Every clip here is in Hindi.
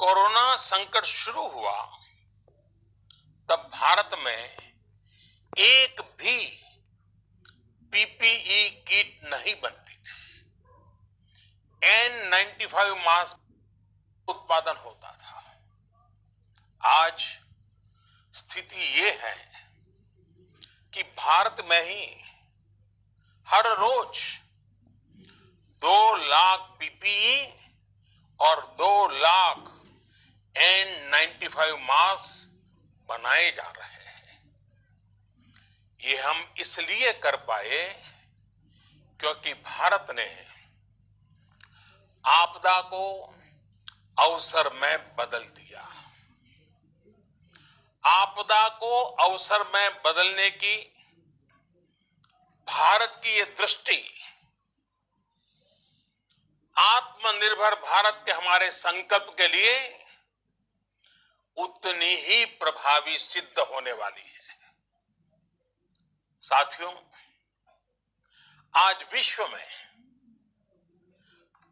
कोरोना संकट शुरू हुआ तब भारत में एक भी पीपीई किट नहीं बनती थी। N95 मास्क उत्पादन होता था। आज स्थिति ये है कि भारत में ही हर रोज 2 लाख पीपीई और 2 लाख N95 मास्क बनाए जा रहे हैं। ये हम इसलिए कर पाए क्योंकि भारत ने आपदा को अवसर में बदल दिया। आपदा को अवसर में बदलने की भारत की ये दृष्टि आत्मनिर्भर भारत के हमारे संकल्प के लिए उतनी ही प्रभावी सिद्ध होने वाली है। साथियों, आज विश्व में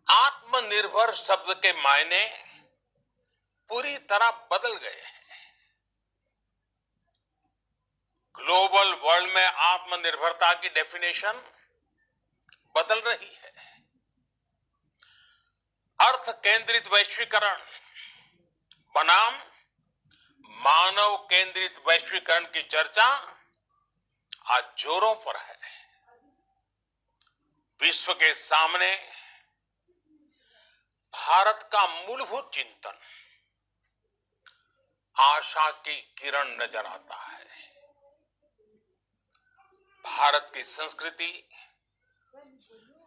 आत्मनिर्भर शब्द के मायने पूरी तरह बदल गए हैं। ग्लोबल वर्ल्ड में आत्मनिर्भरता की डेफिनेशन बदल रही है। अर्थ केंद्रित वैश्वीकरण बनाम मानव केंद्रित वैश्वीकरण की चर्चा आज जोरों पर है। विश्व के सामने भारत का मूलभूत चिंतन आशा की किरण नजर आता है। भारत की संस्कृति,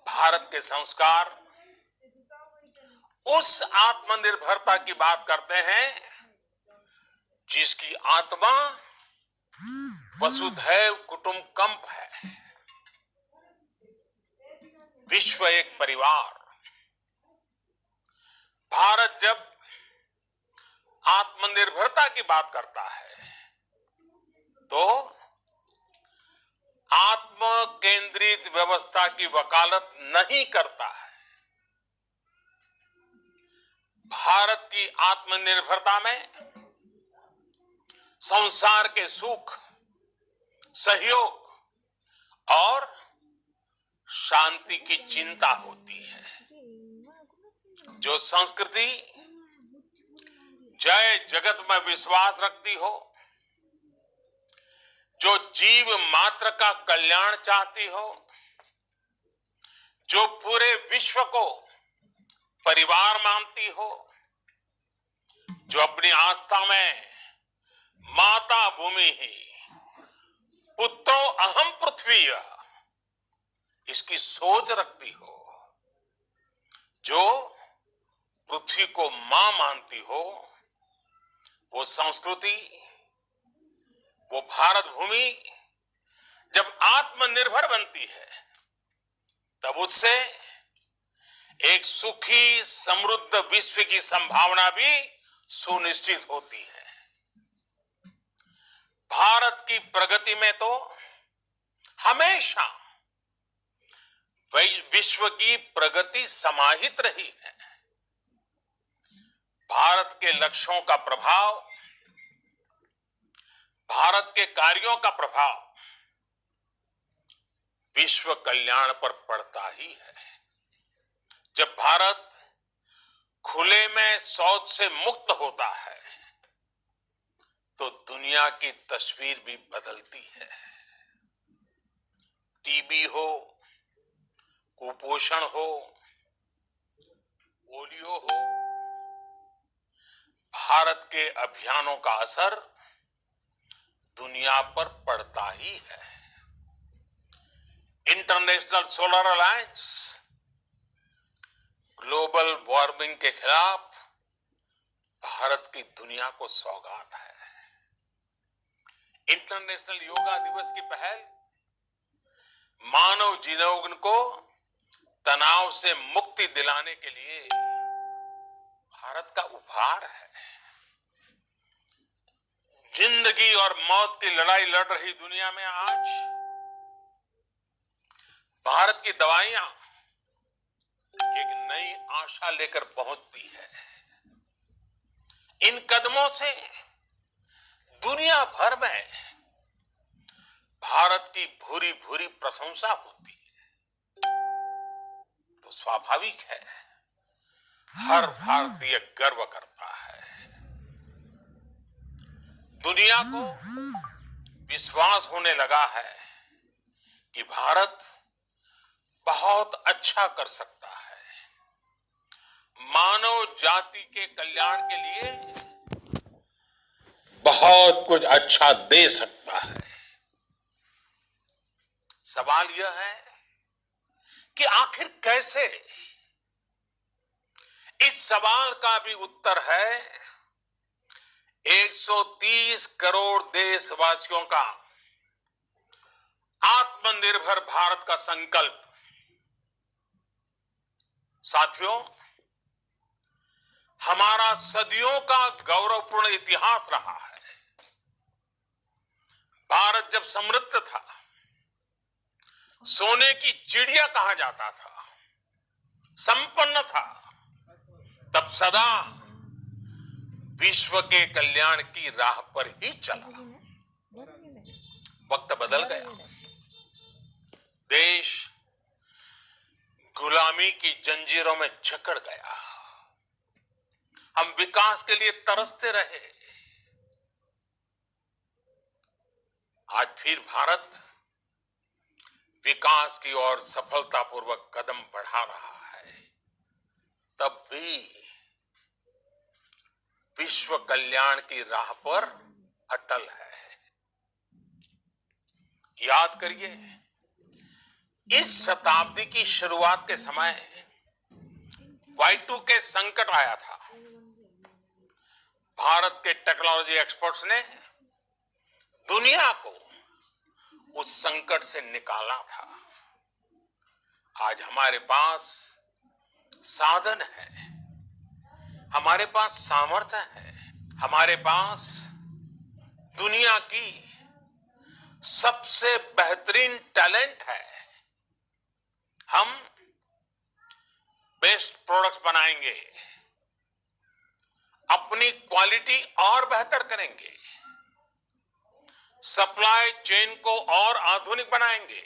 भारत के संस्कार उस आत्मनिर्भरता की बात करते हैं जिसकी आत्मा वसुधैव कुटुंबकम है। विश्व एक परिवार। भारत जब आत्मनिर्भरता की बात करता है तो आत्म केंद्रित व्यवस्था की वकालत नहीं करता है। भारत की आत्मनिर्भरता में संसार के सुख, सहयोग और शांति की चिंता होती है। जो संस्कृति जय जगत में विश्वास रखती हो, जो जीव मात्र का कल्याण चाहती हो, जो पूरे विश्व को परिवार मानती हो, जो अपनी आस्था में माता भूमि ही पुत्रो अहम पृथ्वी इसकी सोच रखती हो, जो पृथ्वी को मां मानती हो, वो संस्कृति, वो भारत भूमि जब आत्मनिर्भर बनती है तब उससे एक सुखी समृद्ध विश्व की संभावना भी सुनिश्चित होती है। भारत की प्रगति में तो हमेशा विश्व की प्रगति समाहित रही है। भारत के लक्ष्यों का प्रभाव, भारत के कार्यों का प्रभाव विश्व कल्याण पर पड़ता ही है। जब भारत खुले में शौच से मुक्त होता है तो दुनिया की तस्वीर भी बदलती है। टीबी हो, कुपोषण हो, पोलियो हो, भारत के अभियानों का असर दुनिया पर पड़ता ही है। International solar alliance global warming के खिलाफ भारत की दुनिया को सौगात है। इंटरनेशनल योगा दिवस की पहल मानव जीवन को तनाव से मुक्ति दिलाने के लिए भारत का उपहार है। जिंदगी और मौत की लड़ाई लड़ रही दुनिया में आज भारत की दवाइयां एक नई आशा लेकर पहुंचती है। से दुनिया भर में भारत की भूरी भूरी प्रशंसा होती है, तो स्वाभाविक है हर भारतीय गर्व करता है। दुनिया को विश्वास होने लगा है कि भारत बहुत अच्छा कर सकता है, मानव जाति के कल्याण के लिए बहुत कुछ अच्छा दे सकता है। सवाल यह है कि आखिर कैसे? इस सवाल का भी उत्तर है 130 करोड़ देशवासियों का आत्मनिर्भर भारत का संकल्प। साथियों, हमारा सदियों का गौरवपूर्ण इतिहास रहा है। भारत जब समृद्ध था, सोने की चिड़िया कहा जाता था, संपन्न था, तब सदा विश्व के कल्याण की राह पर ही चला। वक्त बदल गया, देश गुलामी की जंजीरों में जकड़ गया। हम विकास के लिए तरसते रहे। आज फिर भारत विकास की ओर सफलतापूर्वक कदम बढ़ा रहा है, तब भी विश्व कल्याण की राह पर अटल है। याद करिए, इस शताब्दी की शुरुआत के समय Y2K संकट आया था। भारत के टेक्नोलॉजी एक्सपर्ट्स ने दुनिया को उस संकट से निकाला था। आज हमारे पास साधन है, हमारे पास सामर्थ्य है, हमारे पास दुनिया की सबसे बेहतरीन टैलेंट है। हम बेस्ट प्रोडक्ट्स बनाएंगे, अपनी क्वालिटी और बेहतर करेंगे, सप्लाई चेन को और आधुनिक बनाएंगे।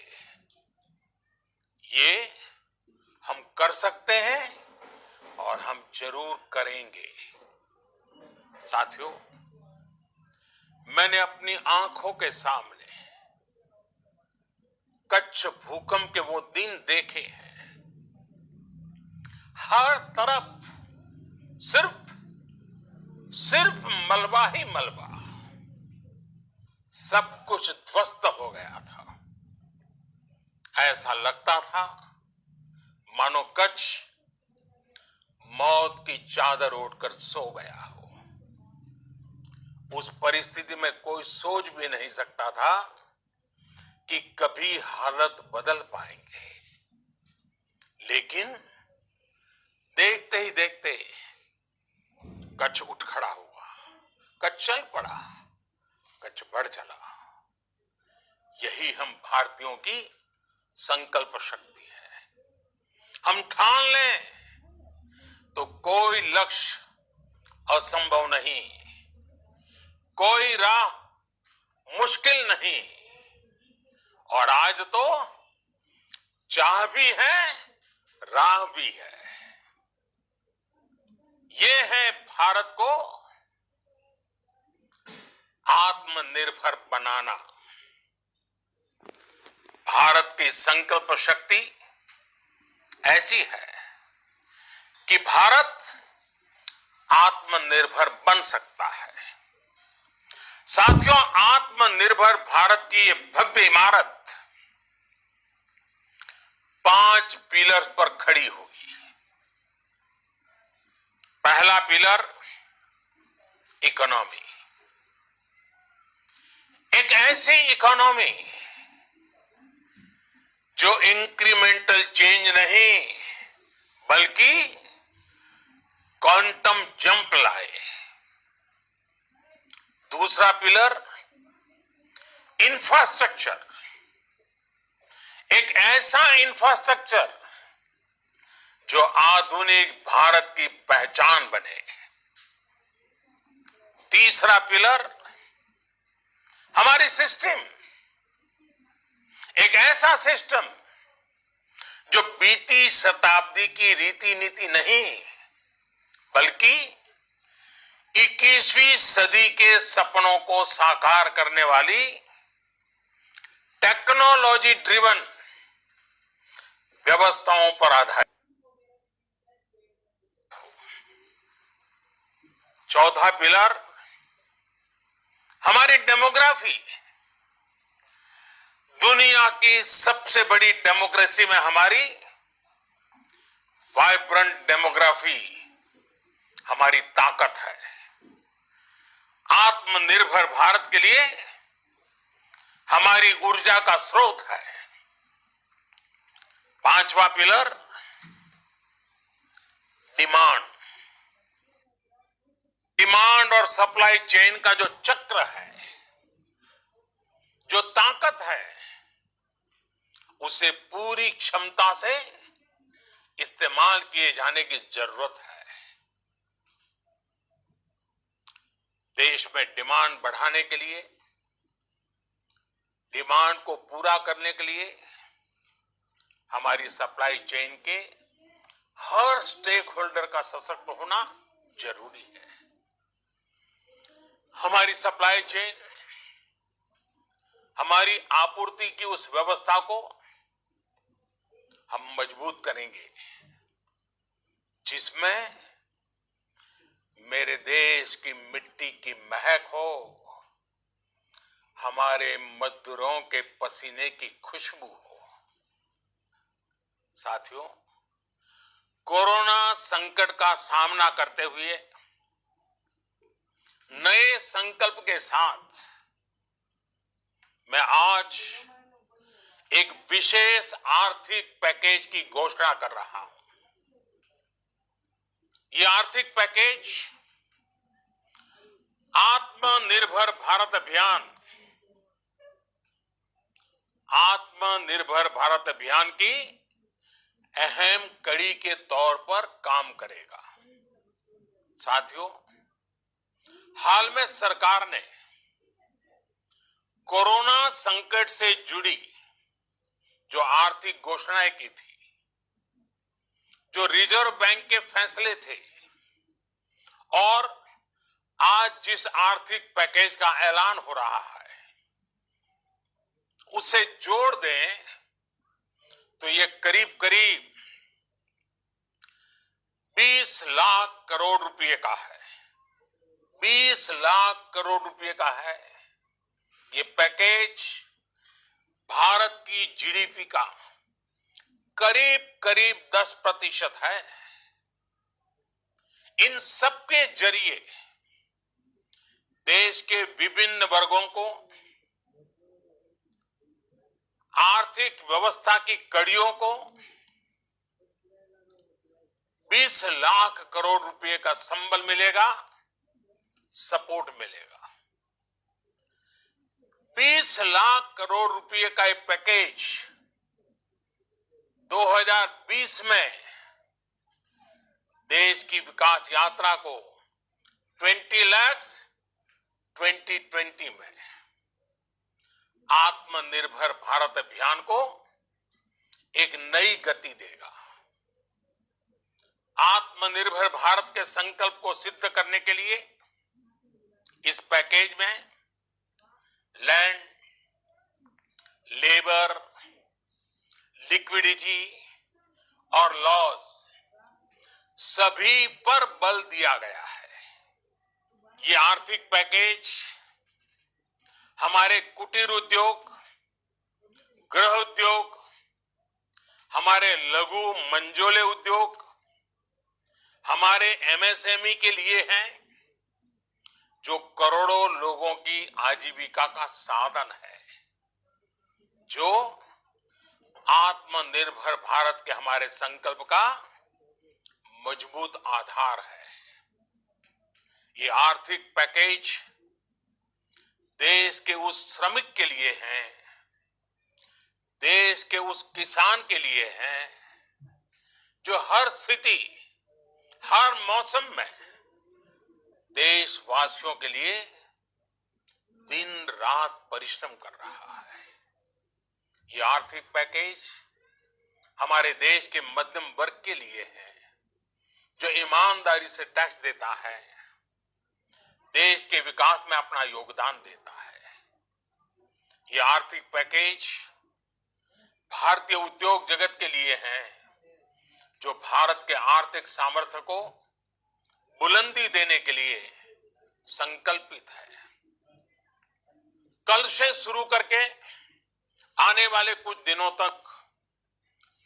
ये हम कर सकते हैं और हम जरूर करेंगे। साथियों, मैंने अपनी आंखों के सामने कच्छ भूकंप के वो दिन देखे हैं। हर तरफ सिर्फ मलबा ही मलबा, सब कुछ ध्वस्त हो गया था। ऐसा लगता था मानो कच्छ मौत की चादर ओढ़कर सो गया हो। उस परिस्थिति में कोई सोच भी नहीं सकता था कि कभी हालत बदल पाएंगे। लेकिन देखते ही देखते कच्छ उठ खड़ा हुआ, कच्छ चल पड़ा, कच्छ बढ़ चला। यही हम भारतीयों की संकल्प शक्ति है। हम ठान लें तो कोई लक्ष्य असंभव नहीं, कोई राह मुश्किल नहीं। और आज तो चाह भी है, राह भी है। ये है भारत को आत्मनिर्भर बनाना। भारत की संकल्प शक्ति ऐसी है कि भारत आत्मनिर्भर बन सकता है। साथियों, आत्मनिर्भर भारत की ये भव्य इमारत 5 पिलर्स पर खड़ी होगी। पहला पिलर इकोनॉमी। एक ऐसी इकोनॉमी जो इंक्रीमेंटल चेंज नहीं बल्कि क्वांटम जंप लाए। दूसरा पिलर इंफ्रास्ट्रक्चर। एक ऐसा इंफ्रास्ट्रक्चर जो आधुनिक भारत की पहचान बने। तीसरा पिलर हमारी सिस्टम, एक ऐसा सिस्टम जो बीती शताब्दी की रीति नीति नहीं बल्कि 21वीं सदी के सपनों को साकार करने वाली टेक्नोलॉजी ड्रिवन व्यवस्थाओं पर आधारित। चौथा पिलर हमारी डेमोग्राफी, दुनिया की सबसे बड़ी डेमोक्रेसी में हमारी वाइब्रेंट डेमोग्राफी हमारी ताकत है। आत्मनिर्भर भारत के लिए हमारी ऊर्जा का स्रोत है। पांचवा पिलर डिमांड, डिमांड और सप्लाई चेन का जो चक्र है, जो ताकत है, उसे पूरी क्षमता से इस्तेमाल किए जाने की जरूरत है। देश में डिमांड बढ़ाने के लिए, डिमांड को पूरा करने के लिए हमारी सप्लाई चेन के हर स्टेक होल्डर का सशक्त होना जरूरी है। हमारी सप्लाई चेन, हमारी आपूर्ति की उस व्यवस्था को हम मजबूत करेंगे जिसमें मेरे देश की मिट्टी की महक हो, हमारे मजदूरों के पसीने की खुशबू हो। साथियों, कोरोना संकट का सामना करते हुए नए संकल्प के साथ मैं आज एक विशेष आर्थिक पैकेज की घोषणा कर रहा हूं। यह आर्थिक पैकेज आत्मनिर्भर भारत अभियान, आत्मनिर्भर भारत अभियान की अहम कड़ी के तौर पर काम करेगा। साथियों, हाल में सरकार ने कोरोना संकट से जुड़ी जो आर्थिक घोषणाएं की थी, जो रिजर्व बैंक के फैसले थे और आज जिस आर्थिक पैकेज का ऐलान हो रहा है, उसे जोड़ दें तो ये करीब करीब 20 लाख करोड़ रुपए का है। 20 लाख करोड़ रुपए का है। ये पैकेज भारत की जीडीपी का करीब करीब 10% है। इन सबके जरिए देश के विभिन्न वर्गों को आर्थिक व्यवस्था की कड़ियों को 20 लाख करोड़ रुपए का संबल मिलेगा, सपोर्ट मिलेगा। 20 लाख करोड़ रुपए का एक पैकेज 2020 में देश की विकास यात्रा को 20 लाख 2020 में आत्मनिर्भर भारत अभियान को एक नई गति देगा। आत्मनिर्भर भारत के संकल्प को सिद्ध करने के लिए इस पैकेज में लैंड, लेबर, लिक्विडिटी और लॉज सभी पर बल दिया गया है। ये आर्थिक पैकेज हमारे कुटीर उद्योग, गृह उद्योग, हमारे लघु मंझोले उद्योग, हमारे एमएसएमई के लिए हैं, जो करोड़ों लोगों की आजीविका का साधन है, जो आत्मनिर्भर भारत के हमारे संकल्प का मजबूत आधार है। ये आर्थिक पैकेज देश के उस श्रमिक के लिए है, देश के उस किसान के लिए है जो हर स्थिति, हर मौसम में देश देशवासियों के लिए दिन रात परिश्रम कर रहा है। ये आर्थिक पैकेज हमारे देश के मध्यम वर्ग के लिए है, जो ईमानदारी से टैक्स देता है, देश के विकास में अपना योगदान देता है। ये आर्थिक पैकेज भारतीय उद्योग जगत के लिए है, जो भारत के आर्थिक सामर्थ्य को बुलंदी देने के लिए संकल्पित है। कल से शुरू करके आने वाले कुछ दिनों तक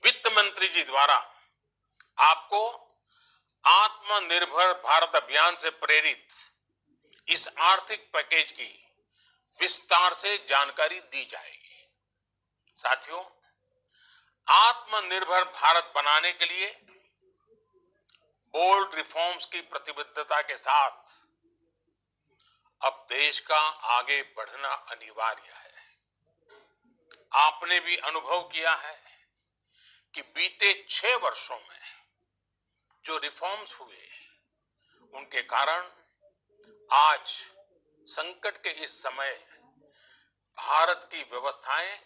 वित्त मंत्री जी द्वारा आपको आत्मनिर्भर भारत अभियान से प्रेरित इस आर्थिक पैकेज की विस्तार से जानकारी दी जाएगी। साथियों, आत्मनिर्भर भारत बनाने के लिए बोल्ड रिफॉर्म्स की प्रतिबद्धता के साथ अब देश का आगे बढ़ना अनिवार्य है। आपने भी अनुभव किया है कि बीते 6 वर्षों में जो रिफॉर्म्स हुए, उनके कारण आज संकट के इस समय भारत की व्यवस्थाएं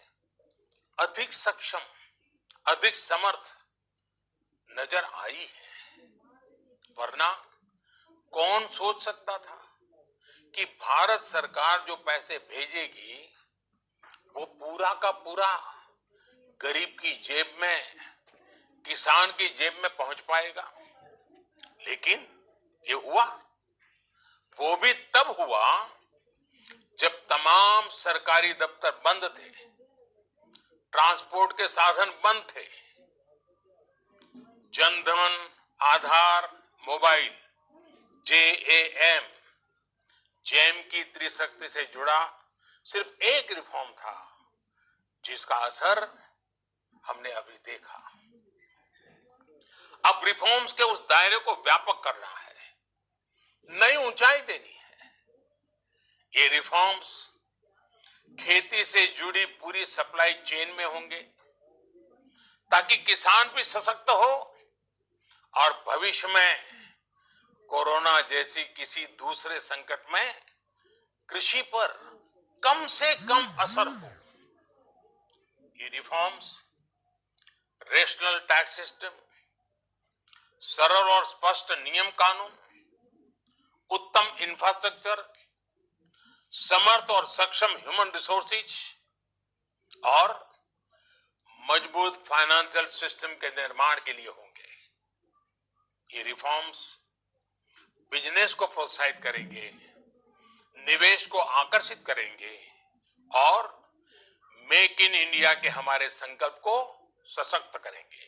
अधिक सक्षम, अधिक समर्थ नजर आई है। वरना कौन सोच सकता था कि भारत सरकार जो पैसे भेजेगी वो पूरा का पूरा गरीब की जेब में, किसान की जेब में पहुंच पाएगा। लेकिन ये हुआ, वो भी तब हुआ जब तमाम सरकारी दफ्तर बंद थे, ट्रांसपोर्ट के साधन बंद थे, जनधन, आधार, मोबाइल, जेम की त्रिशक्ति से जुड़ा सिर्फ एक रिफॉर्म था, जिसका असर हमने अभी देखा। अब रिफॉर्म्स के उस दायरे को व्यापक करना है, नई ऊंचाई देनी है। ये रिफॉर्म्स खेती से जुड़ी पूरी सप्लाई चेन में होंगे, ताकि किसान भी सशक्त हो और भविष्य में कोरोना जैसी किसी दूसरे संकट में कृषि पर कम से कम असर हो। ये रिफॉर्म्स रेशनल टैक्स सिस्टम, सरल और स्पष्ट नियम कानून, उत्तम इंफ्रास्ट्रक्चर, समर्थ और सक्षम ह्यूमन रिसोर्सेज और मजबूत फाइनेंशियल सिस्टम के निर्माण के लिए होंगे। ये रिफॉर्म्स बिजनेस को प्रोत्साहित करेंगे, निवेश को आकर्षित करेंगे और मेक इन इंडिया के हमारे संकल्प को सशक्त करेंगे।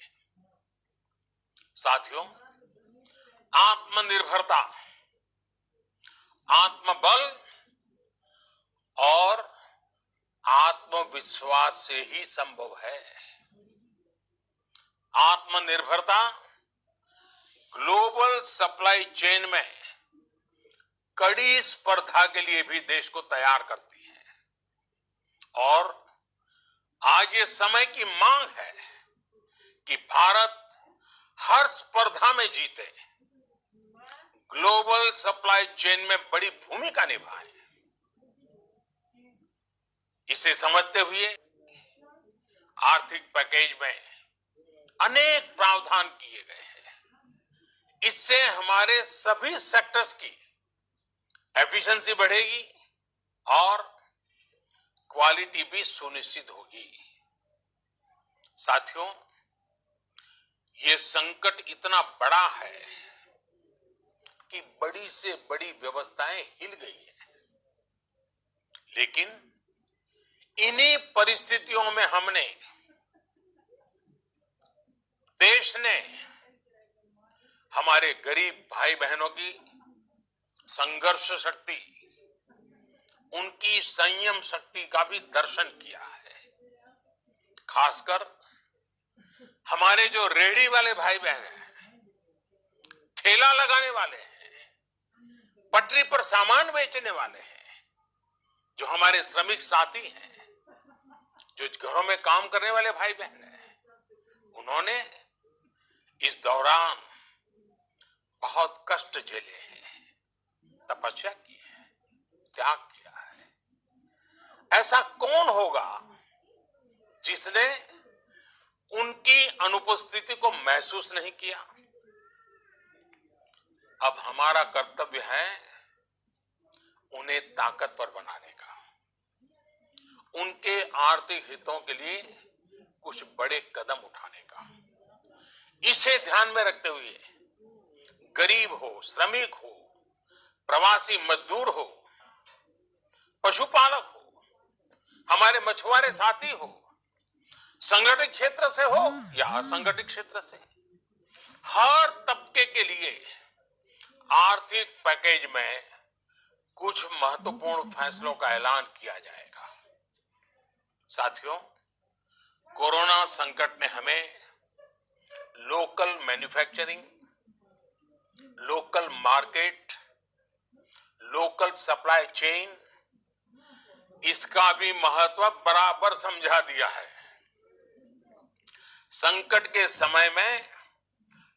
साथियों, आत्मनिर्भरता, आत्मबल और आत्मविश्वास से ही संभव है। आत्मनिर्भरता ग्लोबल सप्लाई चेन में कड़ी स्पर्धा के लिए भी देश को तैयार करती है और आज ये समय की मांग है कि भारत हर स्पर्धा में जीते, ग्लोबल सप्लाई चेन में बड़ी भूमिका निभाए। इसे समझते हुए आर्थिक पैकेज में अनेक प्रावधान किए गए हैं। इससे हमारे सभी सेक्टर्स की एफिशिएंसी बढ़ेगी और क्वालिटी भी सुनिश्चित होगी। साथियों, ये संकट इतना बड़ा है कि बड़ी से बड़ी व्यवस्थाएं हिल गई हैं। लेकिन इन्हीं परिस्थितियों में हमने, देश ने हमारे गरीब भाई बहनों की संघर्ष शक्ति, उनकी संयम शक्ति का भी दर्शन किया है। खासकर हमारे जो रेहड़ी वाले भाई बहन हैं, ठेला लगाने वाले हैं, पटरी पर सामान बेचने वाले हैं, जो हमारे श्रमिक साथी हैं, जो घरों में काम करने वाले भाई बहन हैं, उन्होंने इस दौरान बहुत कष्ट झेले हैं, तपस्या की है, त्याग किया है। ऐसा कौन होगा जिसने उनकी अनुपस्थिति को महसूस नहीं किया? अब हमारा कर्तव्य है उन्हें ताकतवर बनाने का, उनके आर्थिक हितों के लिए कुछ बड़े कदम उठाने का। इसे ध्यान में रखते हुए गरीब हो, श्रमिक हो, प्रवासी मजदूर हो, पशुपालक हो, हमारे मछुआरे साथी हो, संगठित क्षेत्र से हो या असंगठित क्षेत्र से, हर तबके के लिए आर्थिक पैकेज में कुछ महत्वपूर्ण फैसलों का ऐलान किया जाएगा। साथियों, कोरोना संकट ने हमें local manufacturing, local market, local supply chain, इसका भी महत्व बराबर समझा दिया है। संकट के समय में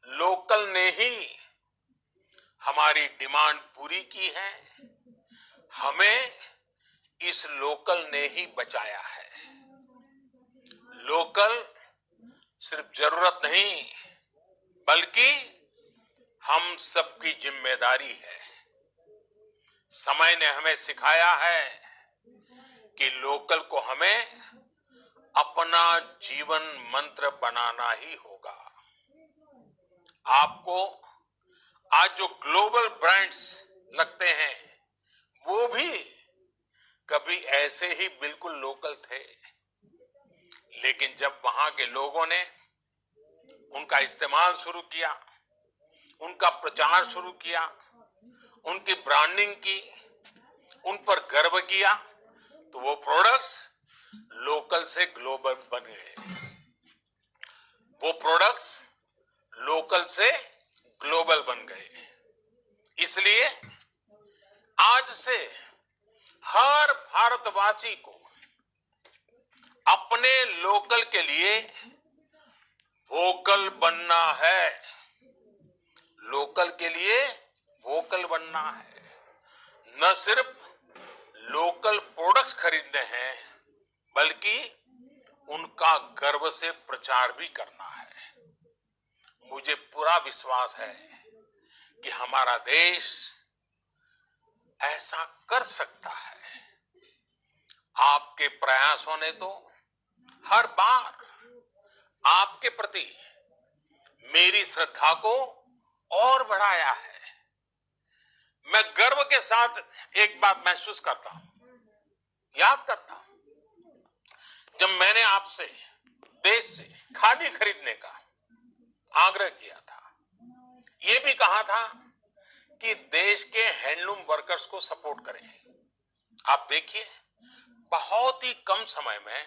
लोकल ने ही हमारी डिमांड पूरी की है, हमें इस लोकल ने ही बचाया है। लोकल सिर्फ जरूरत नहीं बल्कि हम सबकी जिम्मेदारी है। समय ने हमें सिखाया है कि लोकल को हमें अपना जीवन मंत्र बनाना ही होगा। आपको आज जो ग्लोबल ब्रांड्स लगते हैं वो भी कभी ऐसे ही बिल्कुल लोकल थे, लेकिन जब वहां के लोगों ने उनका इस्तेमाल शुरू किया, उनका प्रचार शुरू किया, उनकी ब्रांडिंग की, उन पर गर्व किया, तो वो प्रोडक्ट्स लोकल से ग्लोबल बन गए। वो प्रोडक्ट्स लोकल से ग्लोबल बन गए। इसलिए आज से हर भारतवासी को अपने लोकल के लिए वोकल बनना है। लोकल के लिए वोकल बनना है। न सिर्फ लोकल प्रोडक्ट्स खरीदने हैं बल्कि उनका गर्व से प्रचार भी करना है। मुझे पूरा विश्वास है कि हमारा देश ऐसा कर सकता है। आपके प्रयासों ने तो हर बार आपके प्रति मेरी श्रद्धा को और बढ़ाया है। मैं गर्व के साथ एक बात महसूस करता हूं, याद करता हूं, जब मैंने आपसे देश से खादी खरीदने का आग्रह किया था, यह भी कहा था कि देश के हैंडलूम वर्कर्स को सपोर्ट करें। आप देखिए, बहुत ही कम समय में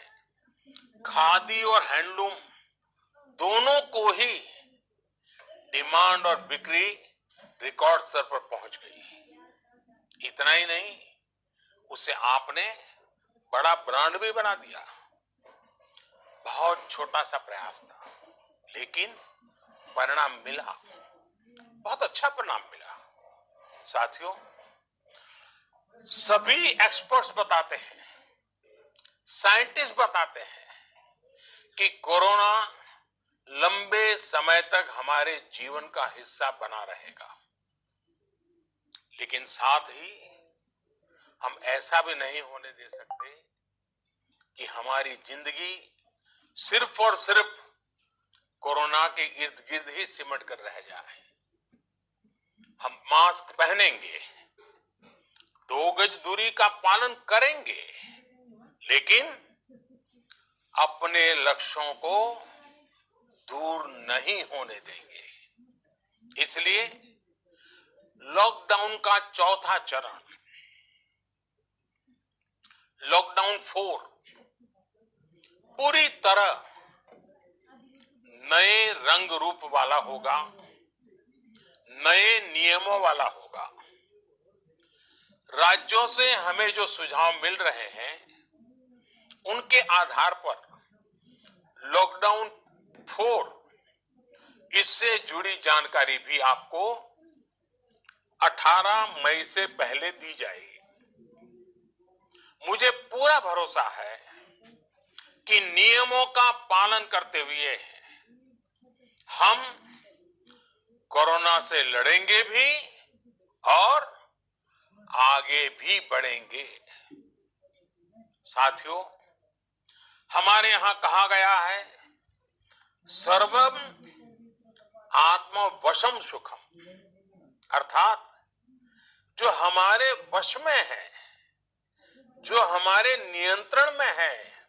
खादी और हैंडलूम दोनों को ही डिमांड और बिक्री रिकॉर्ड स्तर पर पहुंच गई। इतना ही नहीं, उसे आपने बड़ा ब्रांड भी बना दिया। बहुत छोटा सा प्रयास था, लेकिन परिणाम मिला, बहुत अच्छा परिणाम मिला। साथियों, सभी एक्सपर्ट्स बताते हैं, साइंटिस्ट बताते हैं कि कोरोना लंबे समय तक हमारे जीवन का हिस्सा बना रहेगा। लेकिन साथ ही हम ऐसा भी नहीं होने दे सकते कि हमारी जिंदगी सिर्फ और सिर्फ कोरोना के इर्द गिर्द ही सिमट कर रह जाए। हम मास्क पहनेंगे, 2 गज दूरी का पालन करेंगे, लेकिन अपने लक्ष्यों को दूर नहीं होने देंगे। इसलिए लॉकडाउन का चौथा चरण, लॉकडाउन 4, पूरी तरह नए रंग रूप वाला होगा, नए नियमों वाला होगा। राज्यों से हमें जो सुझाव मिल रहे हैं, उनके आधार पर लॉकडाउन 4, इससे जुड़ी जानकारी भी आपको 18 मई से पहले दी जाएगी। मुझे पूरा भरोसा है कि नियमों का पालन करते हुए हम कोरोना से लड़ेंगे भी और आगे भी बढ़ेंगे। साथियों, हमारे यहां कहा गया है, सर्वम आत्मवशम सुखम, अर्थात जो हमारे वश में है, जो हमारे नियंत्रण में है,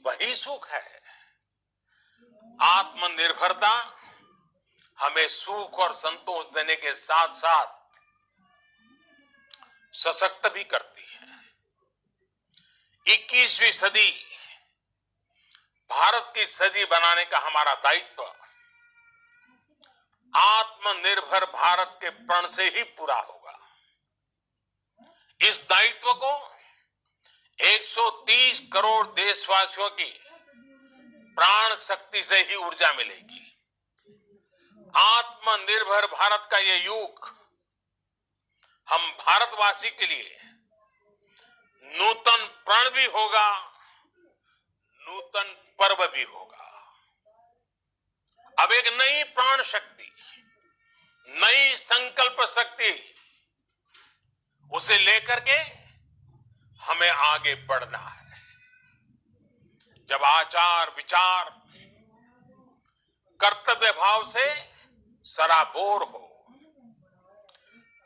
वही सुख है। आत्मनिर्भरता हमें सुख और संतोष देने के साथ साथ सशक्त भी करती है। 21वीं सदी भारत की सदी बनाने का हमारा दायित्व आत्मनिर्भर भारत के प्रण से ही पूरा होगा। इस दायित्व को 130 करोड़ देशवासियों की प्राण शक्ति से ही ऊर्जा मिलेगी। आत्मनिर्भर भारत का ये युग हम भारतवासी के लिए नूतन प्रण भी होगा, नूतन पर्व भी होगा। अब एक नई प्राण शक्ति, नई संकल्प शक्ति, उसे लेकर के हमें आगे बढ़ना है। जब आचार विचार कर्तव्य भाव से सराबोर हो,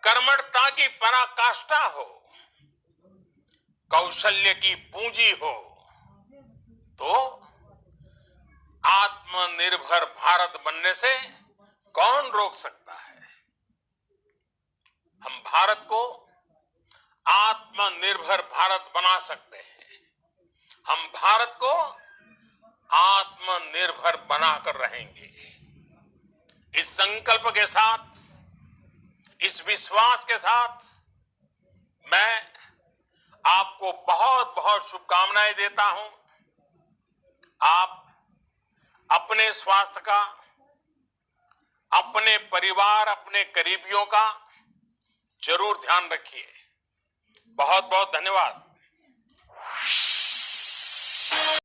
कर्मठता की पराकाष्ठा हो, कौशल्य की पूंजी हो, तो आत्मनिर्भर भारत बनने से कौन रोक सकता है। हम भारत को आत्मनिर्भर भारत बना सकते हैं। हम भारत को आत्मनिर्भर बनाकर रहेंगे। इस संकल्प के साथ, इस विश्वास के साथ मैं आपको बहुत बहुत शुभकामनाएं देता हूं। आप अपने स्वास्थ्य का, अपने परिवार, अपने करीबियों का जरूर ध्यान रखिए। बहुत बहुत धन्यवाद।